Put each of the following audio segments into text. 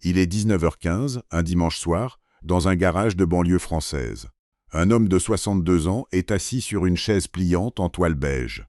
Il est 19h15, un dimanche soir, dans un garage de banlieue française. Un homme de 62 ans est assis sur une chaise pliante en toile beige.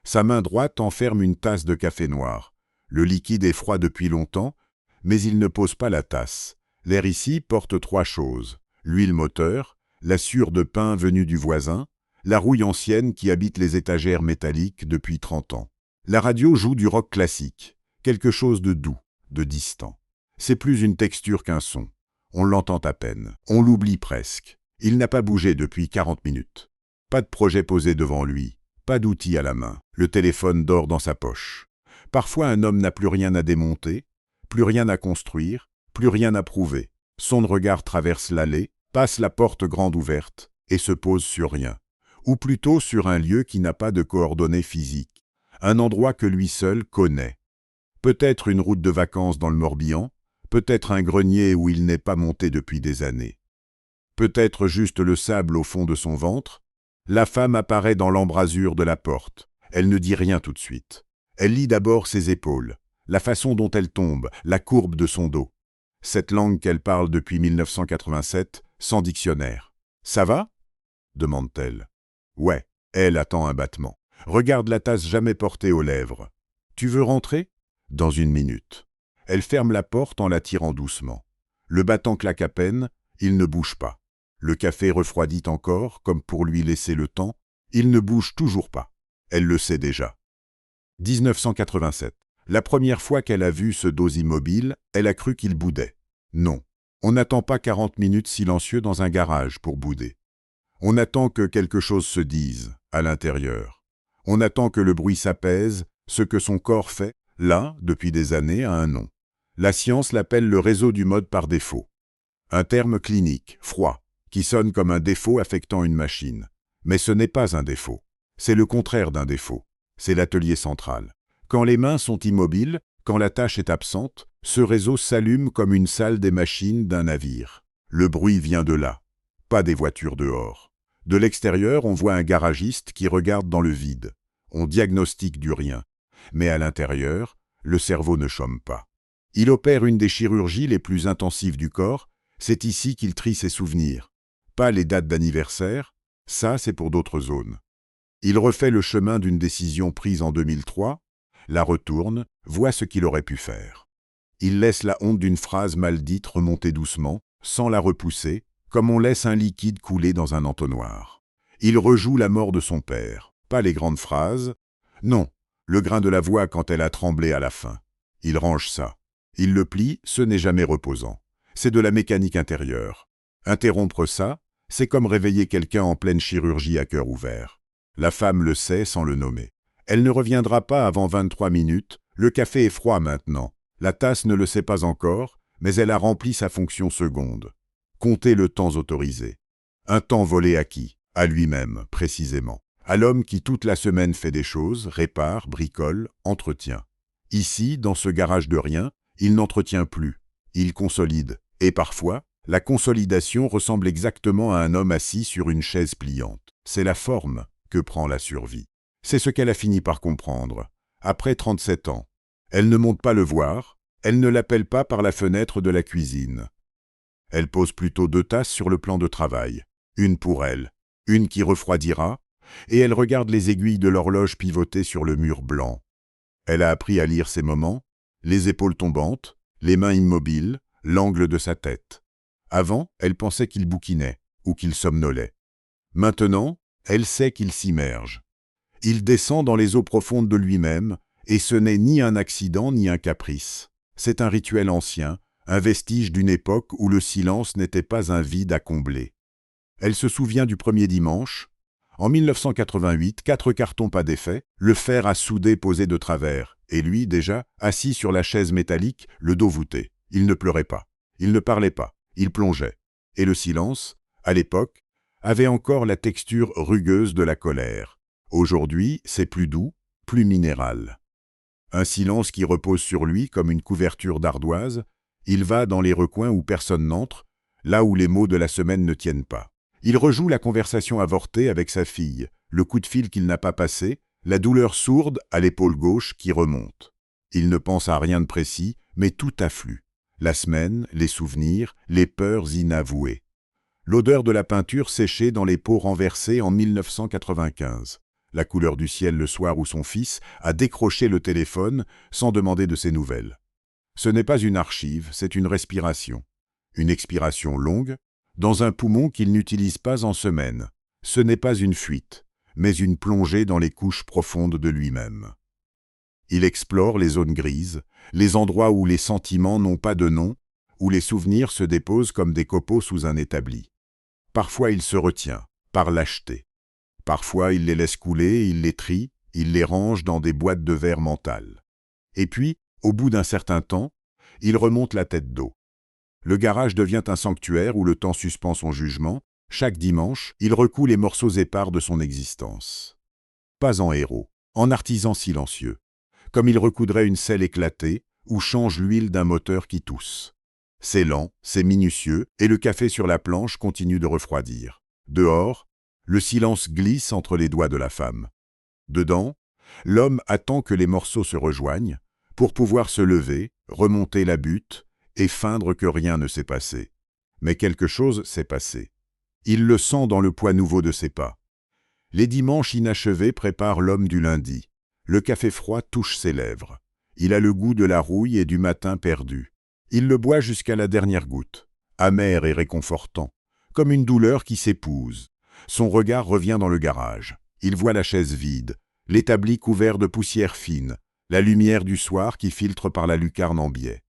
Sa main droite enferme une tasse de café noir. Le liquide est froid depuis longtemps, mais il ne pose pas la tasse. L'air ici porte 3 choses: l'huile moteur, la sciure de pain venue du voisin, la rouille ancienne qui habite les étagères métalliques depuis 30 ans. La radio joue du rock classique, quelque chose de doux, de distant. C'est plus une texture qu'un son. On l'entend à peine, on l'oublie presque. Il n'a pas bougé depuis 40 minutes. Pas de projet posé devant lui, pas d'outil à la main. Le téléphone dort dans sa poche. Parfois un homme n'a plus rien à démonter, plus rien à construire, plus rien à prouver. Son regard traverse l'allée, passe la porte grande ouverte et se pose sur rien. Ou plutôt sur un lieu qui n'a pas de coordonnées physiques. Un endroit que lui seul connaît. Peut-être une route de vacances dans le Morbihan, peut-être un grenier où il n'est pas monté depuis des années. Peut-être juste le sable au fond de son ventre. La femme apparaît dans l'embrasure de la porte. Elle ne dit rien tout de suite. Elle lit d'abord ses épaules, la façon dont elle tombe, la courbe de son dos. Cette langue qu'elle parle depuis 1987, sans dictionnaire. « Ça va ?» demande-t-elle. « Ouais. » Elle attend un battement. Regarde la tasse jamais portée aux lèvres. « Tu veux rentrer ?» « Dans 1 minute. » Elle ferme la porte en la tirant doucement. Le battant claque à peine, il ne bouge pas. Le café refroidit encore, comme pour lui laisser le temps. Il ne bouge toujours pas. Elle le sait déjà. 1987. La première fois qu'elle a vu ce dos immobile, elle a cru qu'il boudait. Non. On n'attend pas 40 minutes silencieux dans un garage pour bouder. On attend que quelque chose se dise, à l'intérieur. On attend que le bruit s'apaise, ce que son corps fait, là, depuis des années, a un nom. La science l'appelle le réseau du mode par défaut. Un terme clinique, froid, qui sonne comme un défaut affectant une machine. Mais ce n'est pas un défaut. C'est le contraire d'un défaut. C'est l'atelier central. Quand les mains sont immobiles, quand la tâche est absente, ce réseau s'allume comme une salle des machines d'un navire. Le bruit vient de là, pas des voitures dehors. De l'extérieur, on voit un garagiste qui regarde dans le vide. On diagnostique du rien. Mais à l'intérieur, le cerveau ne chôme pas. Il opère une des chirurgies les plus intensives du corps. C'est ici qu'il trie ses souvenirs. Pas les dates d'anniversaire, ça c'est pour d'autres zones. Il refait le chemin d'une décision prise en 2003, la retourne, voit ce qu'il aurait pu faire. Il laisse la honte d'une phrase mal dite remonter doucement, sans la repousser, comme on laisse un liquide couler dans un entonnoir. Il rejoue la mort de son père, pas les grandes phrases, non, le grain de la voix quand elle a tremblé à la fin. Il range ça. Il le plie, ce n'est jamais reposant. C'est de la mécanique intérieure. Interrompre ça, c'est comme réveiller quelqu'un en pleine chirurgie à cœur ouvert. La femme le sait sans le nommer. Elle ne reviendra pas avant 23 minutes. Le café est froid maintenant. La tasse ne le sait pas encore, mais elle a rempli sa fonction seconde. Compter le temps autorisé. Un temps volé à qui? À lui-même, précisément. À l'homme qui toute la semaine fait des choses, répare, bricole, entretient. Ici, dans ce garage de rien, il n'entretient plus. Il consolide. Et parfois, la consolidation ressemble exactement à un homme assis sur une chaise pliante. C'est la forme que prend la survie. C'est ce qu'elle a fini par comprendre. Après 37 ans, elle ne monte pas le voir, elle ne l'appelle pas par la fenêtre de la cuisine. Elle pose plutôt 2 tasses sur le plan de travail. Une pour elle, une qui refroidira, et elle regarde les aiguilles de l'horloge pivotées sur le mur blanc. Elle a appris à lire ces moments, les épaules tombantes, les mains immobiles, l'angle de sa tête. Avant, elle pensait qu'il bouquinait ou qu'il somnolait. Maintenant, elle sait qu'il s'immerge. Il descend dans les eaux profondes de lui-même, et ce n'est ni un accident ni un caprice. C'est un rituel ancien, un vestige d'une époque où le silence n'était pas un vide à combler. Elle se souvient du premier dimanche. En 1988, 4 cartons pas défaits, le fer à souder posé de travers, et lui, déjà, assis sur la chaise métallique, le dos voûté. Il ne pleurait pas, il ne parlait pas, il plongeait. Et le silence, à l'époque, avait encore la texture rugueuse de la colère. Aujourd'hui, c'est plus doux, plus minéral. Un silence qui repose sur lui comme une couverture d'ardoise. Il va dans les recoins où personne n'entre, là où les mots de la semaine ne tiennent pas. Il rejoue la conversation avortée avec sa fille, le coup de fil qu'il n'a pas passé, la douleur sourde à l'épaule gauche qui remonte. Il ne pense à rien de précis, mais tout afflue. La semaine, les souvenirs, les peurs inavouées. L'odeur de la peinture séchée dans les pots renversés en 1995. La couleur du ciel le soir où son fils a décroché le téléphone sans demander de ses nouvelles. Ce n'est pas une archive, c'est une respiration. Une expiration longue, dans un poumon qu'il n'utilise pas en semaine. Ce n'est pas une fuite, mais une plongée dans les couches profondes de lui-même. Il explore les zones grises, les endroits où les sentiments n'ont pas de nom, où les souvenirs se déposent comme des copeaux sous un établi. Parfois il se retient, par lâcheté. Parfois il les laisse couler, il les trie, il les range dans des boîtes de verre mentales. Et puis, au bout d'un certain temps, il remonte la tête d'eau. Le garage devient un sanctuaire où le temps suspend son jugement. Chaque dimanche, il recoue les morceaux épars de son existence. Pas en héros, en artisan silencieux. Comme il recoudrait une selle éclatée ou change l'huile d'un moteur qui tousse. C'est lent, c'est minutieux, et le café sur la planche continue de refroidir. Dehors, le silence glisse entre les doigts de la femme. Dedans, l'homme attend que les morceaux se rejoignent pour pouvoir se lever, remonter la butte et feindre que rien ne s'est passé. Mais quelque chose s'est passé. Il le sent dans le poids nouveau de ses pas. Les dimanches inachevés préparent l'homme du lundi. Le café froid touche ses lèvres. Il a le goût de la rouille et du matin perdu. Il le boit jusqu'à la dernière goutte, amer et réconfortant, comme une douleur qui s'épouse. Son regard revient dans le garage. Il voit la chaise vide, l'établi couvert de poussière fine, la lumière du soir qui filtre par la lucarne en biais.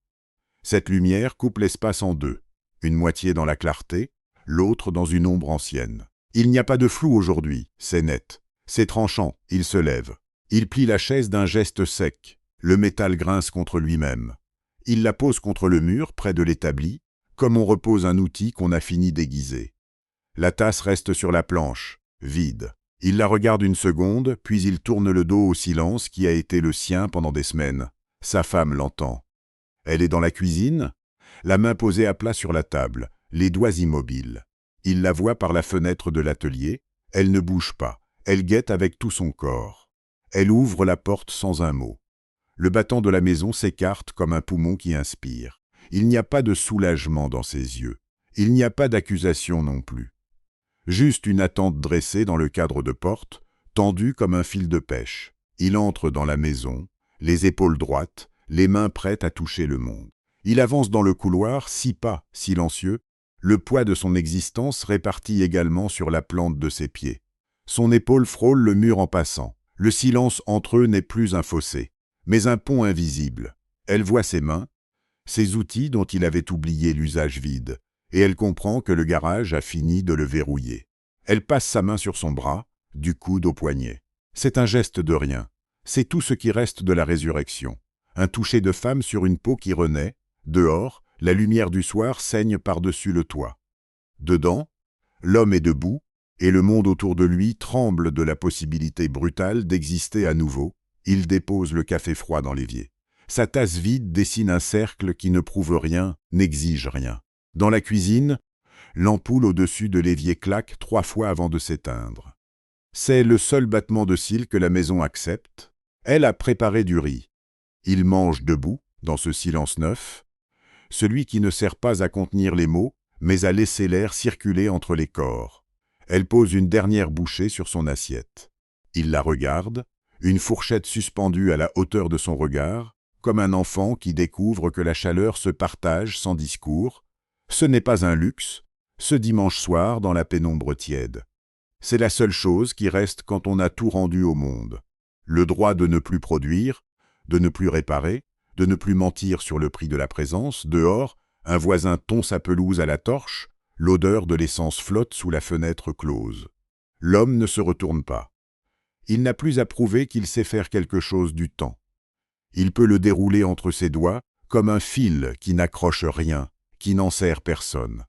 Cette lumière coupe l'espace en deux, une moitié dans la clarté, l'autre dans une ombre ancienne. Il n'y a pas de flou aujourd'hui, c'est net. C'est tranchant, il se lève. Il plie la chaise d'un geste sec. Le métal grince contre lui-même. Il la pose contre le mur, près de l'établi, comme on repose un outil qu'on a fini d'aiguiser. La tasse reste sur la planche, vide. Il la regarde une seconde, puis il tourne le dos au silence qui a été le sien pendant des semaines. Sa femme l'entend. Elle est dans la cuisine, la main posée à plat sur la table, les doigts immobiles. Il la voit par la fenêtre de l'atelier. Elle ne bouge pas. Elle guette avec tout son corps. Elle ouvre la porte sans un mot. Le battant de la maison s'écarte comme un poumon qui inspire. Il n'y a pas de soulagement dans ses yeux. Il n'y a pas d'accusation non plus. Juste une attente dressée dans le cadre de porte, tendue comme un fil de pêche. Il entre dans la maison, les épaules droites, les mains prêtes à toucher le monde. Il avance dans le couloir, 6 pas, silencieux, le poids de son existence réparti également sur la plante de ses pieds. Son épaule frôle le mur en passant. Le silence entre eux n'est plus un fossé, mais un pont invisible. Elle voit ses mains, ses outils dont il avait oublié l'usage vide, et elle comprend que le garage a fini de le verrouiller. Elle passe sa main sur son bras, du coude au poignet. C'est un geste de rien. C'est tout ce qui reste de la résurrection. Un toucher de femme sur une peau qui renaît. Dehors, la lumière du soir saigne par-dessus le toit. Dedans, l'homme est debout, et le monde autour de lui tremble de la possibilité brutale d'exister à nouveau. Il dépose le café froid dans l'évier. Sa tasse vide dessine un cercle qui ne prouve rien, n'exige rien. Dans la cuisine, l'ampoule au-dessus de l'évier claque 3 fois avant de s'éteindre. C'est le seul battement de cils que la maison accepte. Elle a préparé du riz. Il mange debout, dans ce silence neuf, celui qui ne sert pas à contenir les mots, mais à laisser l'air circuler entre les corps. Elle pose une dernière bouchée sur son assiette. Il la regarde, une fourchette suspendue à la hauteur de son regard, comme un enfant qui découvre que la chaleur se partage sans discours. Ce n'est pas un luxe, ce dimanche soir dans la pénombre tiède. C'est la seule chose qui reste quand on a tout rendu au monde. Le droit de ne plus produire, de ne plus réparer, de ne plus mentir sur le prix de la présence. Dehors, un voisin tond sa pelouse à la torche, l'odeur de l'essence flotte sous la fenêtre close. L'homme ne se retourne pas. Il n'a plus à prouver qu'il sait faire quelque chose du temps. Il peut le dérouler entre ses doigts comme un fil qui n'accroche rien, qui n'en sert personne.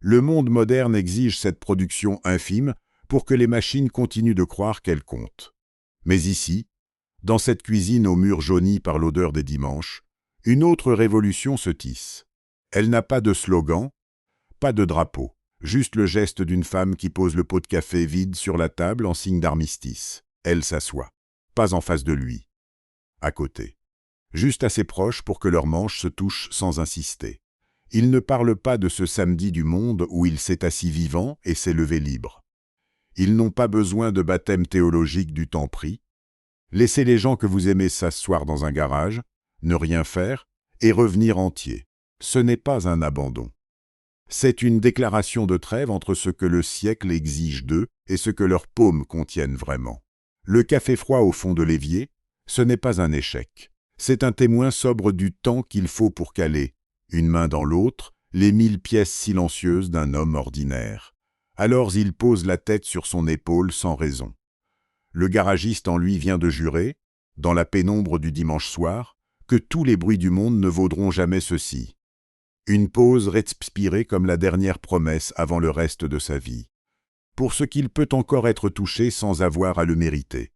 Le monde moderne exige cette production infime pour que les machines continuent de croire qu'elles comptent. Mais ici, dans cette cuisine aux murs jaunis par l'odeur des dimanches, une autre révolution se tisse. Elle n'a pas de slogan, pas de drapeau, juste le geste d'une femme qui pose le pot de café vide sur la table en signe d'armistice. Elle s'assoit, pas en face de lui, à côté. juste assez proches pour que leurs manches se touchent sans insister. Il ne parle pas de ce samedi du monde où il s'est assis vivant et s'est levé libre. Ils n'ont pas besoin de baptême théologique du temps pris. Laissez les gens que vous aimez s'asseoir dans un garage, ne rien faire et revenir entiers. Ce n'est pas un abandon. C'est une déclaration de trêve entre ce que le siècle exige d'eux et ce que leurs paumes contiennent vraiment. Le café froid au fond de l'évier, ce n'est pas un échec. C'est un témoin sobre du temps qu'il faut pour caler, une main dans l'autre, les 1000 pièces silencieuses d'un homme ordinaire. Alors il pose la tête sur son épaule sans raison. Le garagiste en lui vient de jurer, dans la pénombre du dimanche soir, que tous les bruits du monde ne vaudront jamais ceci. Une pause respirée comme la dernière promesse avant le reste de sa vie. Pour ce qu'il peut encore être touché sans avoir à le mériter.